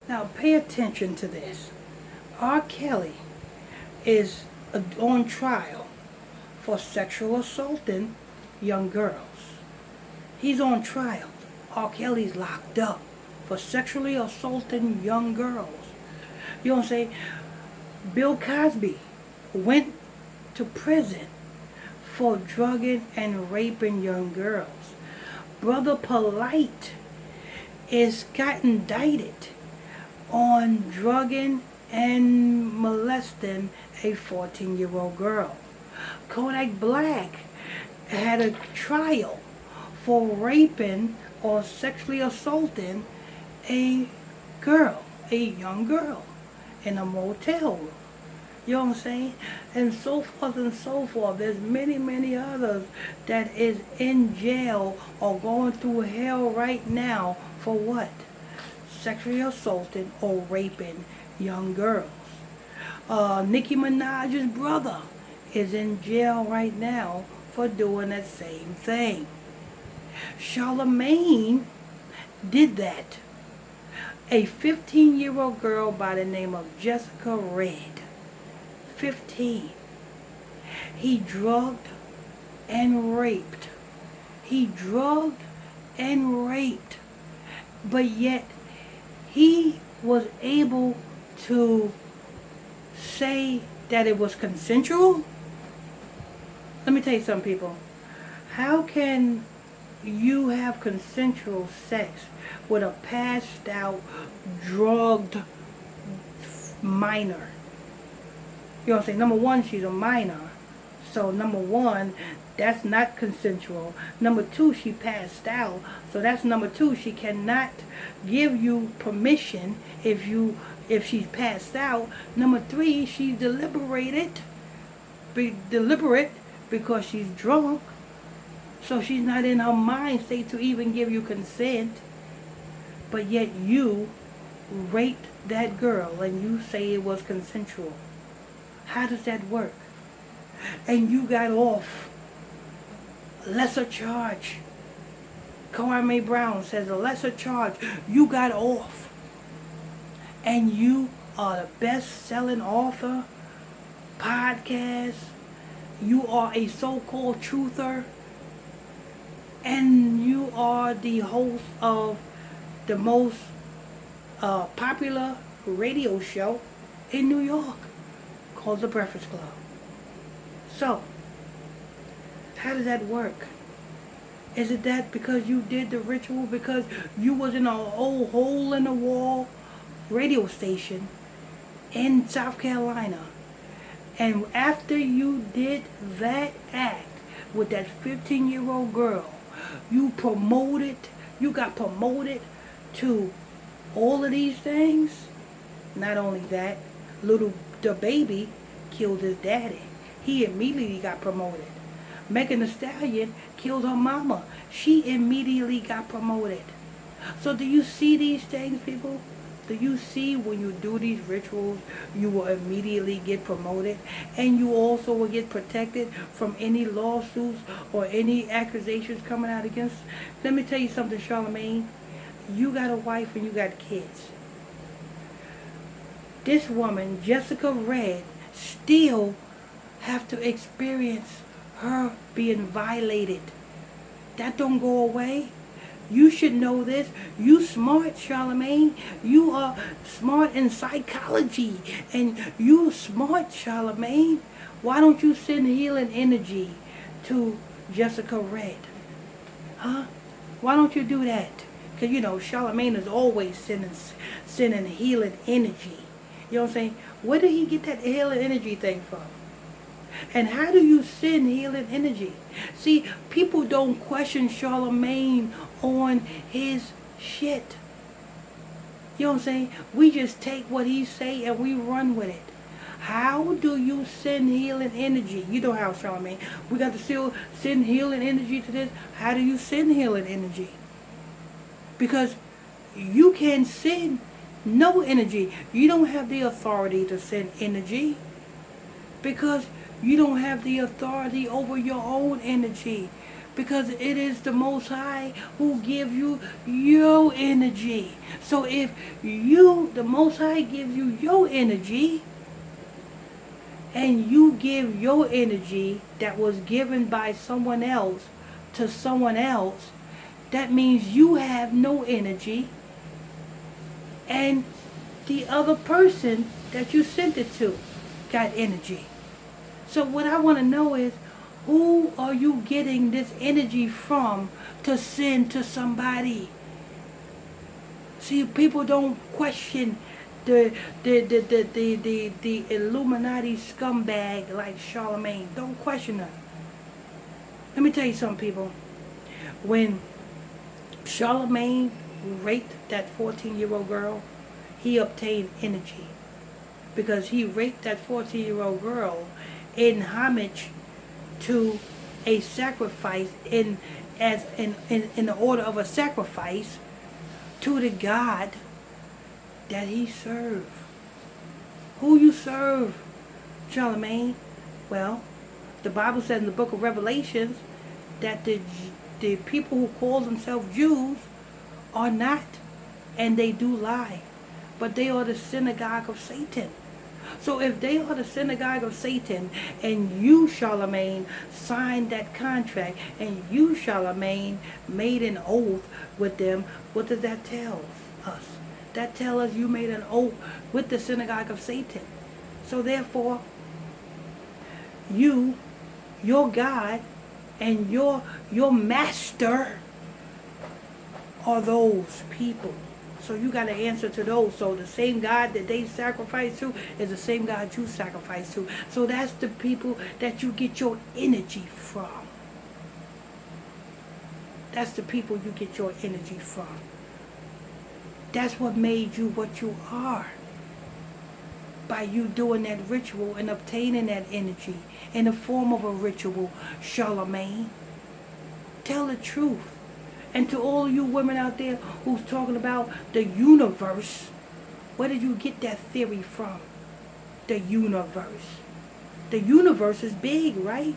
Now pay attention to this. R. Kelly is on trial for sexual assaulting young girls. He's on trial. R. Kelly's locked up for sexually assaulting young girls. You know what I'm saying? Bill Cosby went to prison for drugging and raping young girls. Brother Polite got indicted on drugging and molesting a 14-year-old girl. Kodak Black had a trial for raping or sexually assaulting a girl, a young girl, in a motel room. You know what I'm saying? And so forth and so forth. There's many, many others that is in jail or going through hell right now for what? Sexually assaulting or raping young girls. Nicki Minaj's brother is in jail right now for doing that same thing. Charlamagne did that. A 15-year-old girl by the name of Jessica Red. 15. He drugged and raped. He drugged and raped. But yet, he was able to say that it was consensual? Let me tell you something, people. How can you have consensual sex with a passed out, drugged minor? You know what I'm saying? Number one, she's a minor. So number one, that's not consensual. Number two, she passed out. So that's number two. She cannot give you permission if she's passed out. Number three, she's deliberate because she's drunk. So she's not in her mind state to even give you consent. But yet you raped that girl and you say it was consensual. How does that work? And you got off. Lesser charge. Charlamagne Brown says a lesser charge. You got off. And you are the best-selling author, podcast. You are a so-called truther. And you are the host of the most popular radio show in New York called The Breakfast Club. So, how does that work? Is it that because you did the ritual, because you was in a old hole-in-the-wall radio station in South Carolina, and after you did that act with that 15-year-old girl, you got promoted to all of these things? Not only that, the baby killed his daddy. He immediately got promoted. Megan Thee Stallion killed her mama. She immediately got promoted. So do you see these things, people? Do you see when you do these rituals, you will immediately get promoted, and you also will get protected from any lawsuits or any accusations coming out against? Let me tell you something, Charlamagne. You got a wife and you got kids. This woman, Jessica Red, still have to experience her being violated. That don't go away. You should know this. You smart, Charlamagne. You are smart in psychology. And you smart, Charlamagne. Why don't you send healing energy to Jessica Red? Huh? Why don't you do that? Because, Charlamagne is always sending healing energy. You know what I'm saying? Where did he get that healing energy thing from? And how do you send healing energy? See, people don't question Charlamagne on his shit. You know what I'm saying? We just take what he say and we run with it. How do you send healing energy? You know how, Charlamagne. We got to still send healing energy to this. How do you send healing energy? Because you can send no energy. You don't have the authority to send energy. Because you don't have the authority over your own energy. Because it is the Most High who give you your energy. So if the Most High gives you your energy, and you give your energy that was given by someone else to someone else, that means you have no energy, and the other person that you sent it to got energy. So what I want to know is, who are you getting this energy from to send to somebody? See, people don't question the Illuminati scumbag like Charlamagne. Don't question her. Let me tell you something, people. When Charlamagne raped that 14-year-old girl, he obtained energy. Because he raped that 14-year-old girl in homage to a sacrifice, in the order of a sacrifice to the God that he served. Who you serve, Charlamagne? Well, the Bible says in the book of Revelations that the people who call themselves Jews are not, and they do lie, but they are the synagogue of Satan. So if they are the synagogue of Satan, and you, Charlamagne, signed that contract, and you, Charlamagne, made an oath with them, what does that tell us? That tells us you made an oath with the synagogue of Satan. So therefore, you, your God, and your master are those people. So you got to answer to those. So the same God that they sacrifice to is the same God you sacrifice to. So that's the people that you get your energy from. That's the people you get your energy from. That's what made you what you are. By you doing that ritual and obtaining that energy in the form of a ritual, Charlamagne. Tell the truth. And to all you women out there who's talking about the universe, where did you get that theory from? The universe. The universe is big, right?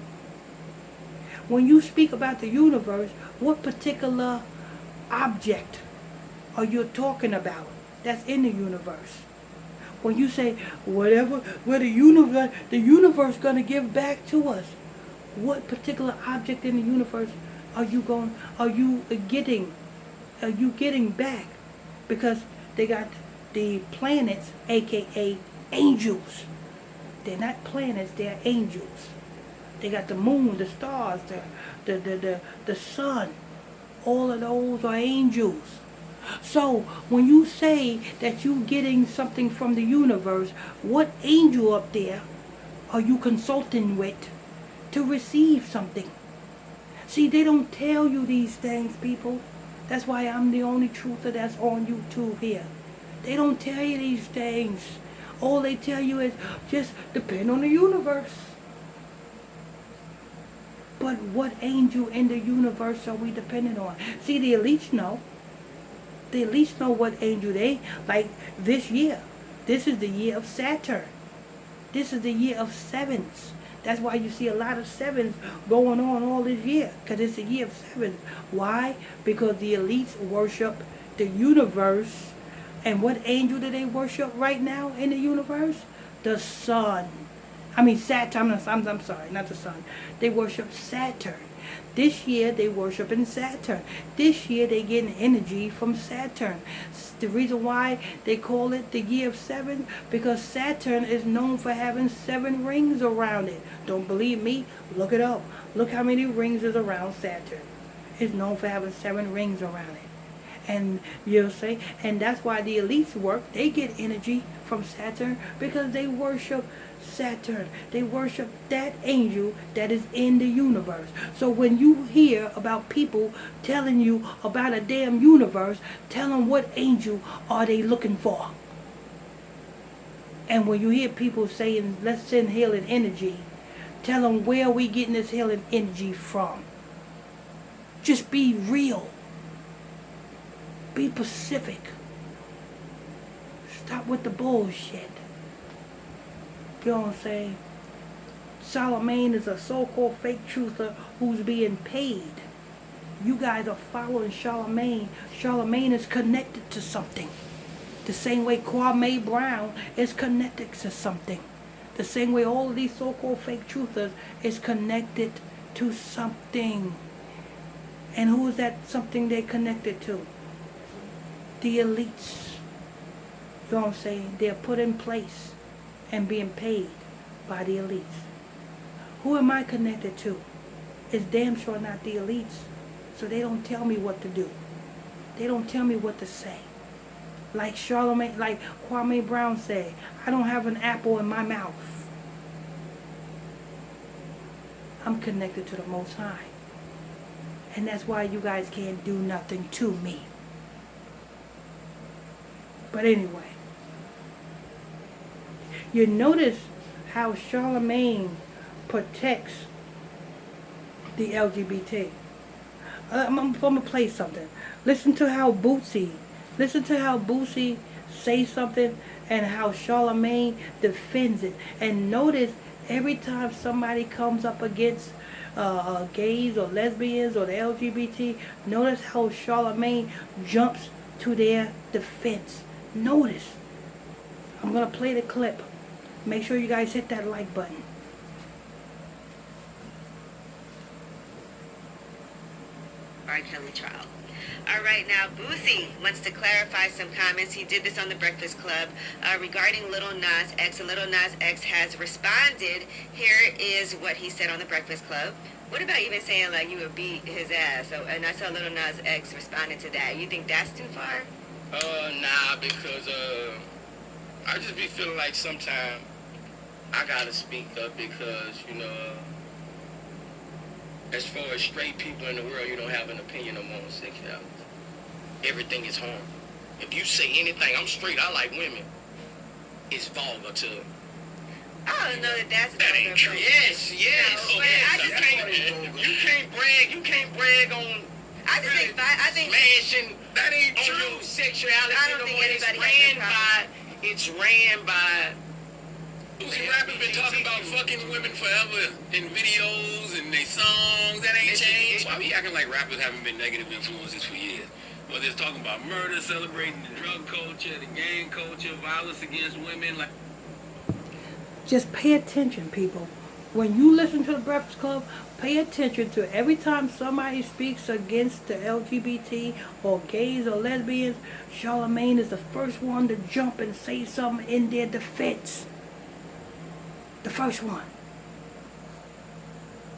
When you speak about the universe, what particular object are you talking about that's in the universe? When you say whatever, where the universe gonna give back to us, what particular object in the universe are you getting back? Because they got the planets, aka angels. They're not planets, they're angels. They got the moon, the stars, the sun. All of those are angels. So when you say that you're getting something from the universe, what angel up there are you consulting with to receive something? See, they don't tell you these things, people. That's why I'm the only truther that's on YouTube here. They don't tell you these things. All they tell you is just depend on the universe. But what angel in the universe are we dependent on? See, the elites know. The elites know what angel they, like this year. This is the year of Saturn. This is the year of sevens. That's why you see a lot of sevens going on all this year. Because it's a year of sevens. Why? Because the elites worship the universe. And what angel do they worship right now in the universe? The sun. I mean Saturn. I'm sorry, not the sun. They worship Saturn. This year they worshiping Saturn. This year they getting energy from Saturn. The reason why they call it the year of seven, because Saturn is known for having 7 rings around it. Don't believe me? Look it up. Look how many rings is around Saturn. It's known for having 7 rings around it. And you'll say, and that's why the elites work. They get energy from Saturn because they worship Saturn. They worship that angel that is in the universe. So when you hear about people telling you about a damn universe, tell them what angel are they looking for. And when you hear people saying, let's send healing energy, tell them where are we getting this healing energy from. Just be real. Be Pacific. Stop with the bullshit. You know what I'm saying? Charlamagne is a so-called fake truther who's being paid You guys are following Charlamagne. Charlamagne is connected to something. The same way Kwame Brown is connected to something. The same way all of these so-called fake truthers is connected to something. And who is that something they're connected to? The elites. You know what I'm saying? They're put in place and being paid by the elites. Who am I connected to? It's damn sure not the elites. So they don't tell me what to do. They don't tell me what to say. Like Charlamagne, like Kwame Brown said, I don't have an apple in my mouth. I'm connected to the Most High. And that's why you guys can't do nothing to me. But anyway, you notice how Charlamagne protects the LGBT. I'm going to play something. Listen to how Bootsy says something and how Charlamagne defends it. And notice every time somebody comes up against gays or lesbians or the LGBT, notice how Charlamagne jumps to their defense. Notice. I'm going to play the clip. Make sure you guys hit that like button. R. Kelly trial. All right, now Boosie wants to clarify some comments. He did this on the Breakfast Club regarding Lil Nas X. And Lil Nas X has responded. Here is what he said on the Breakfast Club. What about even saying like you would beat his ass? So, and I saw Lil Nas X responded to that. You think that's too far? Nah, because I just be feeling like sometimes I gotta speak up because, you know, as far as straight people in the world, you don't have an opinion on homosexuality. Everything is harm. If you say anything, I'm straight, I like women, it's vulgar to them. I don't know that's that ain't true. Yes. No, but I just you can't brag on I just think smashing that ain't true. On your sexuality. I don't think anybody it's ran by Boosie rappers been talking about fucking women forever in videos and they songs. That ain't changed. Why we acting like rappers haven't been negative influences for years? Whether it's talking about murder, celebrating the drug culture, the gang culture, violence against women, like. Just pay attention, people. When you listen to the Breakfast Club, pay attention to every time somebody speaks against the LGBT or gays or lesbians, Charlamagne is the first one to jump and say something in their defense. The first one.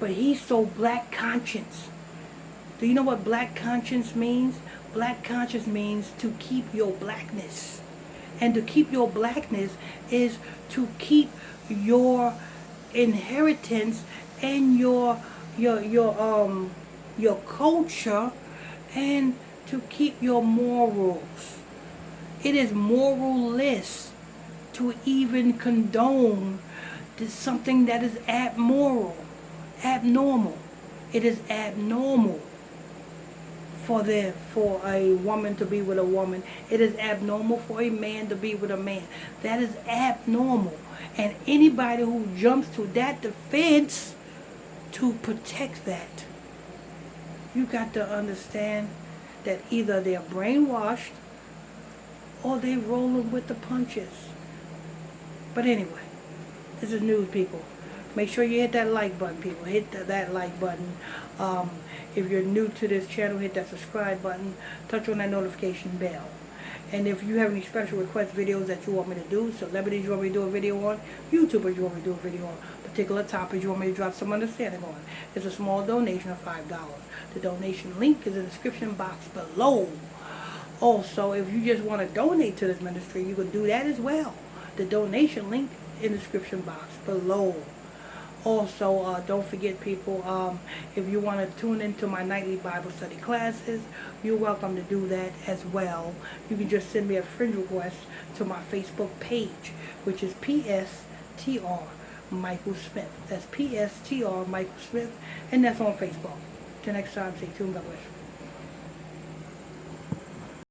But he's so black conscience. Do you know what black conscience means? Black conscience means to keep your blackness. And to keep your blackness is to keep your inheritance and your culture and to keep your morals. It is moralless to even condone something that is abnormal. It is abnormal for a woman to be with a woman. It is abnormal for a man to be with a man. That is abnormal. And anybody who jumps to that defense to protect that, you got to understand that either they're brainwashed or they're rolling with the punches. But anyway, this is news, people. Make sure you hit that like button, people. Hit that like button. If you're new to this channel, hit that subscribe button. Touch on that notification bell. And if you have any special request videos that you want me to do, celebrities you want me to do a video on, YouTubers you want me to do a video on, particular topics you want me to drop some understanding on, it's a small donation of $5. The donation link is in the description box below. Also, if you just want to donate to this ministry, you can do that as well. The donation link in the description box below. Also, don't forget, people, if you want to tune into my nightly Bible study classes, you're welcome to do that as well. You can just send me a friend request to my Facebook page, which is PSTR Michael Smith. That's PSTR Michael Smith, and that's on Facebook. Till next time, stay tuned. God bless you.